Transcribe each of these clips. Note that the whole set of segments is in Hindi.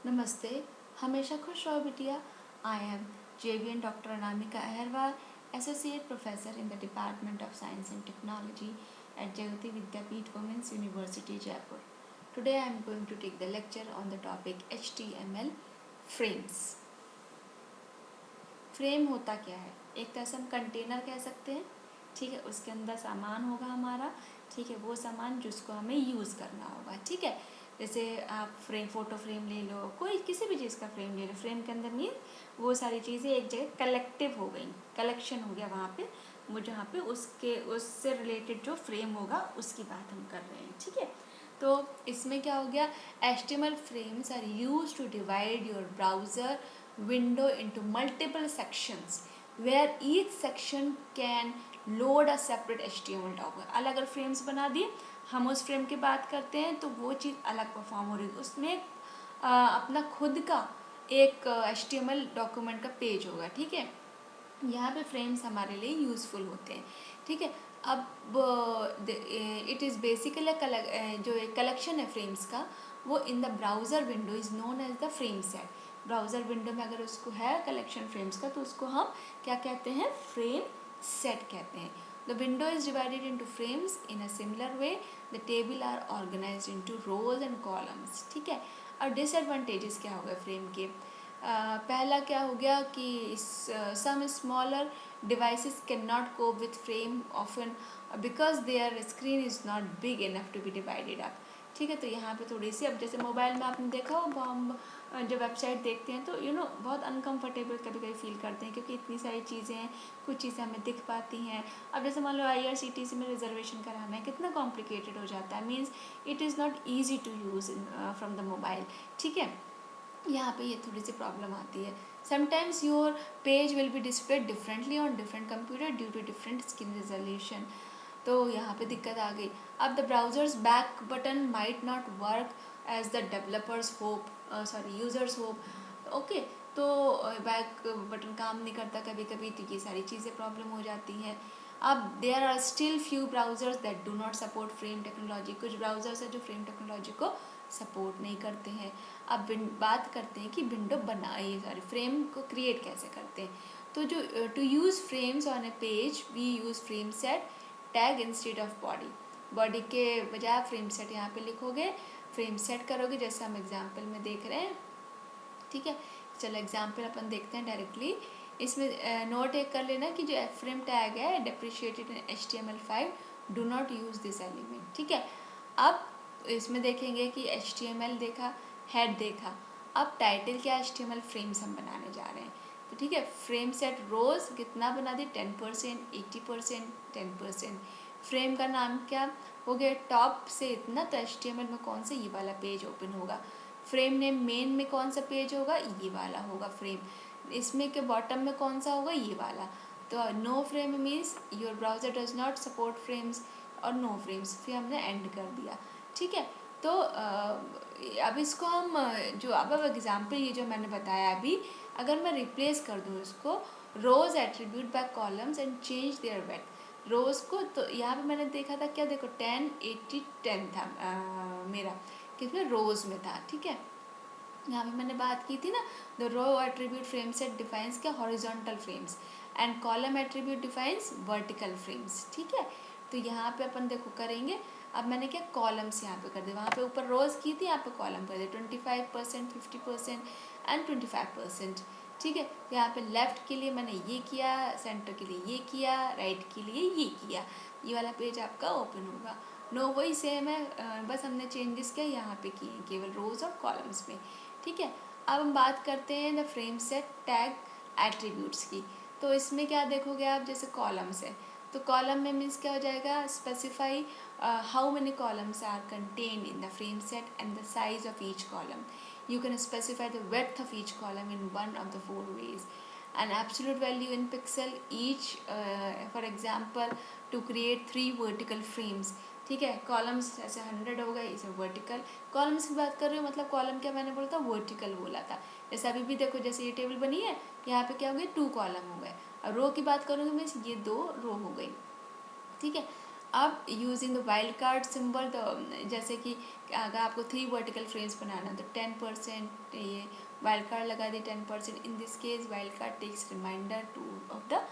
नमस्ते, हमेशा खुश रहो बिटिया। I am JVN Dr. Anamika Aharwal, Associate Professor in the Department of Science and Technology at Jagati Vidyapeeth Women's University, Jaipur. Today I am going to take the lecture on the topic HTML frames. Frame होता क्या है? एक तरह से हम कंटेनर कह सकते हैं, ठीक है। उसके अंदर सामान होगा हमारा, ठीक है, वो सामान जिसको हमें यूज़ करना होगा, ठीक है। जैसे आप फ़ोटो फ्रेम ले लो, कोई किसी भी चीज़ का फ्रेम ले लो, फ्रेम के अंदर मीन वो सारी चीज़ें एक जगह कलेक्टिव हो गई, कलेक्शन हो गया वहाँ पे, वो जहाँ पे उससे रिलेटेड जो फ्रेम होगा उसकी बात हम कर रहे हैं, ठीक है। तो इसमें क्या हो गया, HTML frames are used to divide your browser window into multiple sections where each section can load a separate HTML document. अलग अलग फ्रेम्स बना दिए, हम उस फ्रेम की बात करते हैं तो वो चीज़ अलग परफॉर्म हो रही है, उसमें अपना खुद का एक HTML डॉक्यूमेंट का पेज होगा, ठीक है। यहाँ पे फ्रेम्स हमारे लिए यूज़फुल होते हैं, ठीक है। अब इट इज़ बेसिकली जो एक कलेक्शन है फ्रेम्स का, वो in the browser window is known as the frame set. Browser window में अगर उसको है कलेक्शन फ्रेम्स का तो उसको हम क्या कहते हैं, फ्रेम सेट कहते हैं। The window is divided into frames in a similar way, the table are organise into rows and columns, ठीक है। और डिसएडवांटेजेस क्या हो गए फ्रेम के? पहला क्या हो गया कि सम smaller devices cannot cope with frame often because their screen is not big enough to be divided up, ठीक है। तो यहाँ पे थोड़ी सी, अब जैसे मोबाइल में आपने देखा हो, हम जब वेबसाइट देखते हैं तो बहुत अनकंफर्टेबल कभी कभी फील करते हैं क्योंकि इतनी सारी चीज़ें हैं, कुछ चीज़ें हमें दिख पाती हैं। अब जैसे मान लो IRCTC में रिजर्वेशन कराना है, कितना कॉम्प्लिकेटेड हो जाता है, means it is not easy to use from the mobile, ठीक है। यहाँ पे ये थोड़ी सी प्रॉब्लम आती है। Sometimes your page will be displayed differently on different computer due to different screen resolution, तो यहाँ पे दिक्कत आ गई। अब the browsers back button might not work as the developers hope, users hope, okay. तो बैक बटन काम नहीं करता कभी कभी, तो ये सारी चीज़ें प्रॉब्लम हो जाती हैं। अब there are still few browsers that do not support frame technology, कुछ ब्राउजर्स है जो फ्रेम टेक्नोलॉजी को सपोर्ट नहीं करते हैं। अब बात करते हैं कि विंडो फ्रेम को क्रिएट कैसे करते हैं। तो जो to use frames on a page we use frame set tag instead of body, body के बजाय फ्रेम सेट यहाँ पे लिखोगे, फ्रेम सेट करोगे, जैसे हम एग्जाम्पल में देख रहे हैं, ठीक है। चलो एग्जाम्पल अपन देखते हैं डायरेक्टली। इसमें नोट एक कर लेना कि जो एफ फ्रेम टैग है depreciated in HTML5, do not use this element, ठीक है। अब इसमें देखेंगे कि HTML देखा, हेड देखा, अब टाइटल क्या HTML फ्रेम्स हम बनाने जा रहे हैं, तो ठीक है। फ्रेम सेट रोज कितना बना दी, 10%, 80%, 10%। फ्रेम का नाम क्या हो गया, टॉप से इतना, तो HTML में कौन सा, ये वाला पेज ओपन होगा। फ्रेम नेम मेन में कौन सा पेज होगा, ये वाला होगा फ्रेम। इसमें के बॉटम में कौन सा होगा, ये वाला। तो no frame means your browser does not support frames, और नो फ्रेम्स, फिर हमने एंड कर दिया, ठीक है। तो अब इसको हम जो अब एग्जाम्पल ये जो मैंने बताया अभी, अगर मैं रिप्लेस कर दूँ इसको rows attribute by columns and change their weight, rows को, तो यहाँ पे मैंने देखा था क्या, देखो 10, 80, 10 था मेरा, किसमें, रोज में था, ठीक है। यहाँ पे मैंने बात की थी ना, the rows attribute frame set defines क्या, horizontal frames, and column attribute defines vertical frames, ठीक है। तो यहाँ पे अपन देखो करेंगे, अब मैंने क्या कॉलम्स यहाँ पे कर दिए, वहाँ पे ऊपर रोज की थी, यहाँ पे कॉलम कर दिए, 25%, 50% एंड 25%, ठीक है। यहाँ पे लेफ्ट के लिए मैंने ये किया, सेंटर के लिए ये किया, राइट के लिए ये किया, ये वाला पेज आपका ओपन होगा। नो वही सेम है, बस हमने चेंजेस क्या यहाँ पे किए हैं, केवल रोज और कॉलम्स में, ठीक है। अब हम बात करते हैं the frame set tag attributes की। तो इसमें क्या देखोगे आप, जैसे कॉलम्स है, तो कॉलम में मीन्स क्या हो जाएगा, specify how many columns are contained in the frame set and the size of each column, you can specify the width of each column in one of the four ways, an absolute value in pixel each, for example to create 3 vertical frames, ठीक है। कॉलम्स जैसे 100 हो गए, इसे वर्टिकल कॉलम्स की बात कर रही हूँ, मतलब कॉलम क्या मैंने बोला था, वर्टिकल बोला था। जैसे अभी भी देखो, जैसे ये टेबल बनी है, यहाँ पे क्या हो गया, 2 कॉलम हो गए, और रो की बात करूँगी मीन्स ये 2 रो हो गई, ठीक है। अब using the wild card symbol, तो जैसे कि अगर आपको 3 वर्टिकल फ्रेम्स बनाना तो 10% ये वाइल्ड कार्ड लगा दी 10%। In this case wild card takes remainder to of the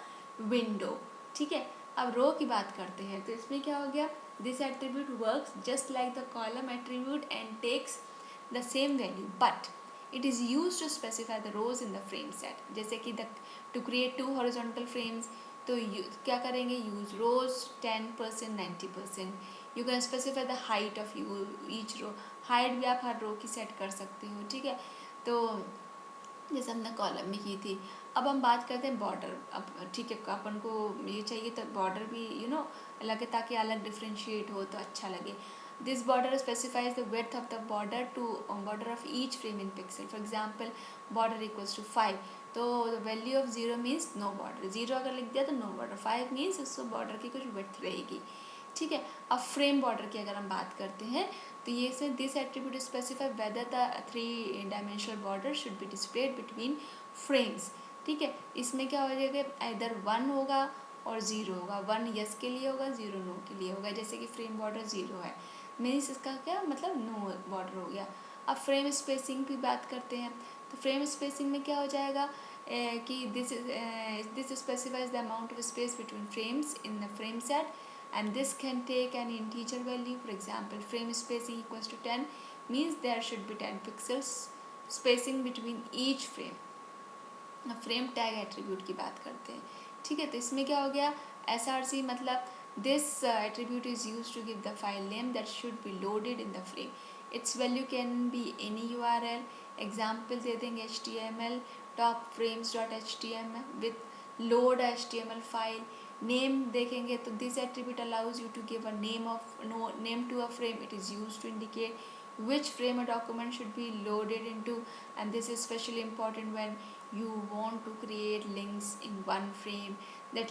window. ठीक है, अब रो की बात करते हैं, तो इसमें क्या हो गया, this attribute works just like the column attribute and takes the same value but it is use to specify the rows in the frame set. जैसे कि the to create 2 horizontal frames, तो क्या करेंगे, use rows 10% 90%। You can specify the height of you each row, height भी आप हर रो की सेट कर सकते हो। ठीक है, तो जैसे हमने कॉलम में की थी। अब हम बात करते हैं बॉर्डर। अब ठीक है, अपन को ये चाहिए तो बॉर्डर भी लगे ताकि अलग डिफ्रेंशिएट हो तो अच्छा लगे। This border specifies the width of the border to border of each frame in pixel. For example border equals to 5, तो value of 0 means no border, 0 अगर लिख दिया तो नो बॉर्डर, 5 मीन्स उसको बॉर्डर की कुछ विड्थ रहेगी। ठीक है, अब फ्रेम बॉर्डर की अगर हम बात करते हैं तो ये इसमें this attribute specify whether the 3 dimensional border should be displayed between frames. ठीक है, इसमें क्या हो जाएगा, इधर 1 होगा और 0 होगा, 1 यस के लिए होगा, 0 नो के लिए होगा। जैसे कि फ्रेम बॉर्डर 0 है मीन्स इसका क्या मतलब नो बॉर्डर हो गया। अब फ्रेम स्पेसिंग की बात करते हैं, तो फ्रेम स्पेसिंग में क्या हो जाएगा कि this specifies the amount of space between frames in the frame set and this can take an integer value. For example, frame spacing equals to 10 means there should be 10 pixels spacing between each frame. अब फ्रेम टैग एट्रीब्यूट की बात करते हैं। ठीक है, तो इसमें क्या हो गया, SRC मतलब this attribute is used to give the file name that should be loaded in the frame. Its value can be any URL. Example दे देंगे HTML top frames.html with load HTML file. Name देखेंगे तो this attribute allows you to give a name to a frame. It is use to indicate which frame a document should be loaded into, and this is especially important when you want to create links in one frame that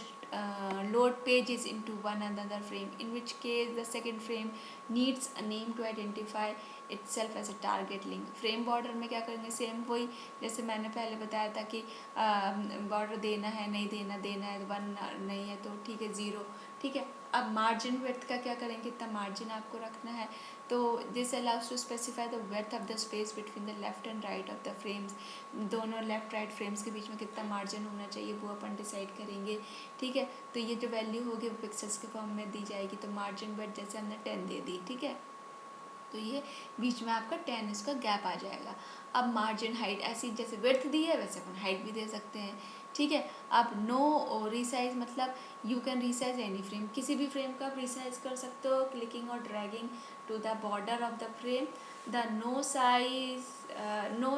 load pages into one another frame, in which case the second frame needs a name to identify itself as a target link. Frame border में क्या करेंगे, सेम वही जैसे मैंने पहले बताया था कि बॉर्डर देना है नहीं देना है 1 नहीं है तो ठीक है 0। ठीक है, अब मार्जिन विड्थ का क्या करेंगे, इतना मार्जिन आपको रखना है, तो this allows to specify the width of the space between the left and right of the frames. दोनों लेफ्ट राइट फ्रेम्स के बीच में कितना मार्जिन होना चाहिए वो अपन डिसाइड करेंगे। ठीक है, तो ये जो वैल्यू होगी वो पिक्सल्स के फॉर्म में दी जाएगी। तो मार्जिन विड्थ जैसे हमने 10 दे दी, ठीक है, तो ये बीच में आपका 10 इसका गैप आ जाएगा। अब मार्जिन हाइट ऐसी जैसे विड्थ दी है वैसे अपन हाइट भी दे सकते हैं। ठीक है, अब नो रीसाइज मतलब you can resize any frame, किसी भी फ्रेम का आप रीसाइज कर सकते हो क्लिकिंग और dragging to the border of the frame. The no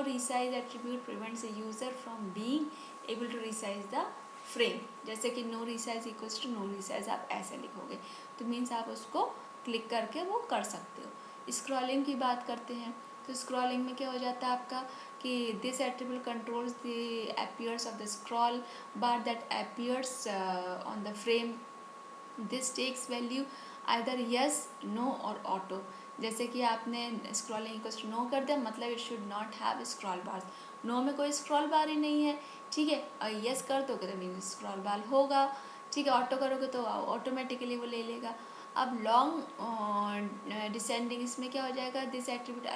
resize attribute prevents the user from being able to resize the frame. जैसे कि no resize equals to no resize आप ऐसे लिखोगे तो मीन्स आप उसको क्लिक करके वो कर सकते हो। स्क्रॉलिंग की बात करते हैं, तो स्क्रॉलिंग में क्या हो जाता है आपका कि this attribute controls the appears of the scroll bar that appears on the frame. This takes value either yes no और ऑटो। जैसे कि आपने स्क्रॉलिंग इक्वल्स टू नो कर दिया मतलब it should not have scroll bar, no में कोई स्क्रॉल बार ही नहीं है। ठीक है, और यस कर दोगे तो मीन स्क्रॉल बार होगा। ठीक है, ऑटो करोगे तो ऑटोमेटिकली वो ले लेगा। अब लॉन्ग डिसेंडिंग इसमें क्या हो जाएगा, this attribute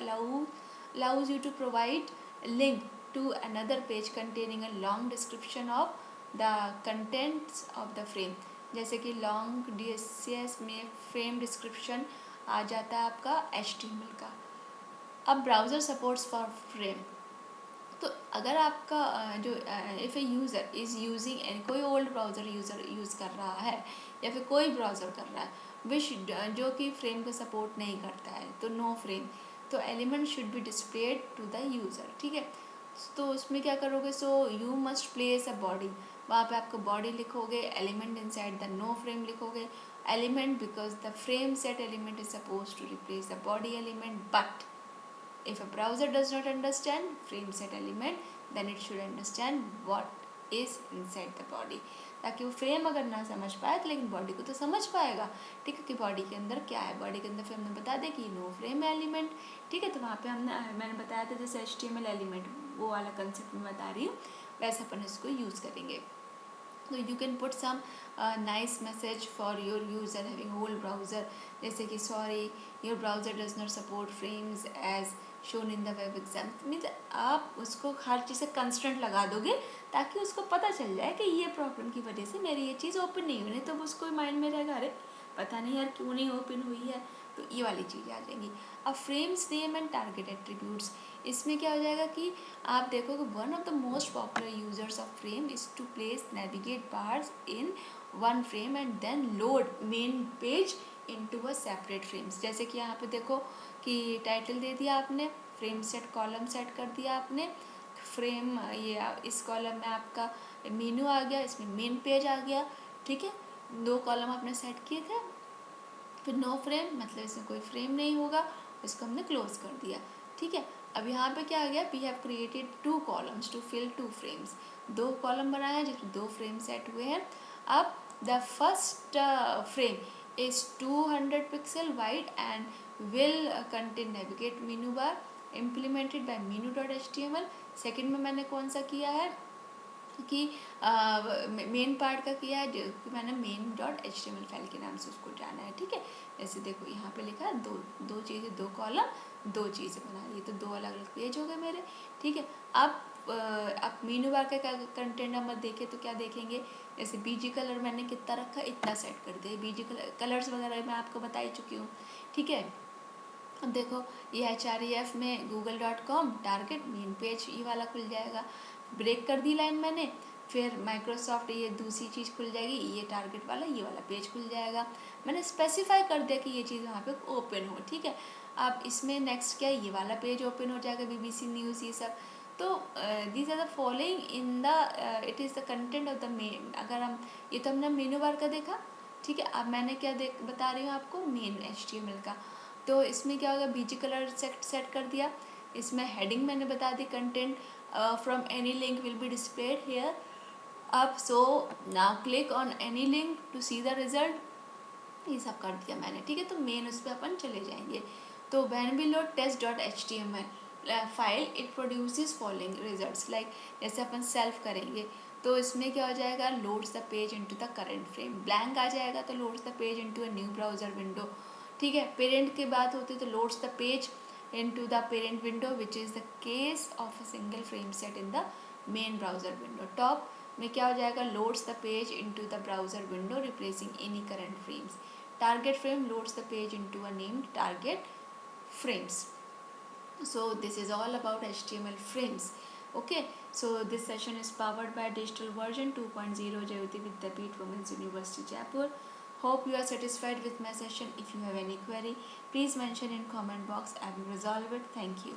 allows you to provide link to another page containing a long description of the contents of the frame। जैसे कि लॉन्ग DCS में फ्रेम डिस्क्रिप्शन आ जाता है आपका HTML का। अब ब्राउज़र सपोर्ट्स फॉर फ्रेम, तो अगर आपका जो if A user is using and कोई ओल्ड ब्राउज़र यूज़ कर रहा है या फिर कोई ब्राउज़र कर रहा है विश जो कि फ्रेम को सपोर्ट नहीं करता है तो नो फ्रेम, तो element should be displayed to the user. ठीक है, तो उसमें क्या करोगे, so you must place a body, वहाँ पे आपको बॉडी लिखोगे, element inside the no frame लिखोगे, element because the frame set element is suppose to replace the body element, but if a browser does not understand frame set element then it should understand what is inside the body, ताकि वो फ्रेम अगर ना समझ पाए तो लेकिन बॉडी को तो समझ पाएगा। ठीक है, कि बॉडी के अंदर क्या है, बॉडी के अंदर फिर हमने बता दें कि नो फ्रेम एलिमेंट। ठीक है, तो वहाँ पे मैंने बताया था जैसे HTML एलिमेंट वो वाला कंसेप्ट में बता रही हूँ वैसे अपन इसको यूज़ करेंगे। तो you can put some nice message for your user having whole browser, जैसे कि sorry your browser does not support frames as shown in the web exam. Means आप उसको हर चीज़ से कंस्ट्रेंट लगा दोगे ताकि उसको पता चल जाए कि ये प्रॉब्लम की वजह से मेरी ये चीज़ ओपन नहीं हुई, नहीं तो उसको माइंड में रहेगा अरे पता नहीं यार क्यों नहीं ओपन हुई है। तो ये वाली चीज़ आ जाएंगी। अब frames name and target attributes, इसमें क्या हो जाएगा कि आप देखोगे one of the most popular users of frame is to place navigate bars in one frame and then load main page into a separate frames. जैसे कि यहाँ पे देखो कि टाइटल दे दिया आपने, फ्रेम सेट कॉलम सेट कर दिया आपने, फ्रेम ये इस कॉलम में आपका मेनू आ गया, इसमें मेन पेज आ गया, ठीक है। 2 कॉलम आपने सेट किए थे, फिर नो फ्रेम मतलब इसमें कोई फ्रेम नहीं होगा, इसको हमने क्लोज कर दिया, ठीक है। अब यहाँ पे क्या आ गया, we have created 2 columns to fill 2 frames, 2 column बनाए हैं जिसमें 2 फ्रेम सेट हुए हैं। अब the first frame is 200 pixel wide and will contain navigate menu bar implemented by menu.html। Second में मैंने कौन सा किया है कि मेन पार्ट का किया है, जो कि मैंने main.html फाइल के नाम से उसको जाना है, ठीक है। जैसे देखो यहाँ पे लिखा है दो चीज़ें, 2 कॉलम 2 चीज़ें बना ली, तो 2 अलग अलग पेज हो गए मेरे, ठीक है। अब मेनू बार का कंटेंट हम देखें तो क्या देखेंगे, जैसे बीजी कलर मैंने कितना रखा, इतना सेट कर दिया। बीजी कलर्स वगैरह मैं आपको बता ही चुकी हूँ, ठीक है। अब देखो ये href में google.com टारगेट मेन पेज ये वाला खुल जाएगा, ब्रेक कर दी लाइन मैंने, फिर माइक्रोसॉफ्ट ये दूसरी चीज़ खुल जाएगी, ये टारगेट वाला ये वाला पेज खुल जाएगा। मैंने स्पेसिफाई कर दिया कि ये चीज़ वहाँ पे ओपन हो, ठीक है। अब इसमें नेक्स्ट क्या है, ये वाला पेज ओपन हो जाएगा, BBC न्यूज़ ये सब। तो these are the following in the it is the content of the main. अगर हम ये तो हमने मेनू बार का देखा, ठीक है। अब मैंने क्या बता रही हूँ आपको मेन HTML का। तो इसमें क्या होगा, बीजी कलर सेट कर दिया, इसमें हेडिंग मैंने बता दी content from any link will be displayed here अब, so now click on any link to see the result, ये सब कर दिया मैंने, ठीक है। तो मेन उस पर अपन चले जाएंगे। तो when we load test.html file it produces following results, like जैसे अपन सेल्फ करेंगे तो इसमें क्या हो जाएगा, loads the page into the current frame, blank आ जाएगा तो loads the page into a new browser window, ठीक है। पेरेंट की बात होती है तो loads the page into the parent window which is the case of a single frame set in the main browser window. Top में क्या हो जाएगा, loads the page into the browser window replacing any current frames. Target frame loads the page into a named target frames. So this is all about HTML frames. Okay, so this session is powered by Digital Version 2.0 Jayoti Vidyapeeth Women's University Jaipur. Hope you are satisfied with my session. If you have any query, please mention in comment box. I will resolve it. Thank you.